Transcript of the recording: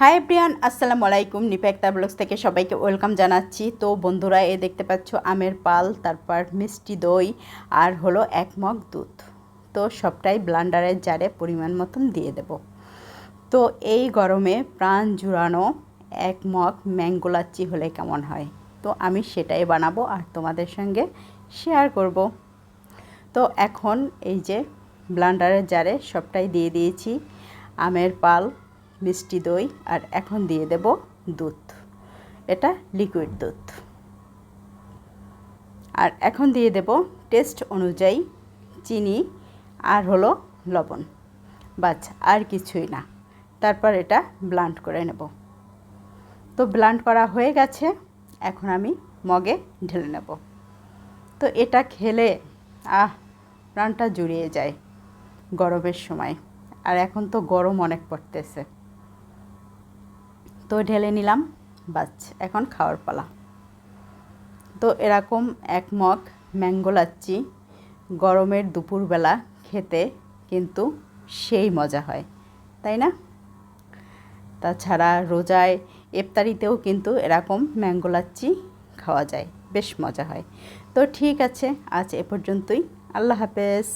Hi everyone, আসসালামু আলাইকুম। Nipa Akter blogs থেকে সবাইকে ওয়েলকাম জানাচ্ছি। তো বন্ধুরা, দেখতে পাচ্ছ আমের পাল, তারপর মিষ্টি দই আর হলো 1 মগ দুধ। তো সবটাই ব্লেন্ডারের জারে পরিমাণ মতন দিয়ে দেব। তো এই গরমে প্রাণ জুড়ানো 1 মগ ম্যাঙ্গো লাচ্ছি হলে কেমন হয়, তো আমি সেটাই বানাবো আর তোমাদের সঙ্গে শেয়ার করব। তো এখন এই যে ব্লেন্ডারের জারে সবটাই দিয়ে দিয়েছি, আমের পাল, মিষ্টি দই আর এখন দিয়ে দেব দুধ। এটা লিকুইড দুধ। আর এখন দিয়ে দেব টেস্ট অনুযায়ী চিনি আর হলো লবণ। বাস, আর কিছুই না। তারপর এটা ব্লেন্ড করে নেব। তো ব্লেন্ড করা হয়ে গেছে, এখন আমি মগে ঢেলে নেব। তো এটা খেলে প্রাণটা জুড়িয়ে যায় গরমের সময়। আর এখন তো গরম অনেক পড়তেছে। তো ঢেলে নিলাম, বাস এখন খাওয়ার পালা। তো এরকম 1 মগ ম্যাঙ্গো লাচ্ছি গরমের দুপুরবেলা খেতে কিন্তু সেই মজা হয়, তাই না? তাছাড়া রোজায় ইফতারিতেও কিন্তু এরকম ম্যাঙ্গো লাচ্ছি খাওয়া যায়, বেশ মজা হয়। তো ঠিক আছে, আজ এ পর্যন্তই। আল্লাহ হাফেজ।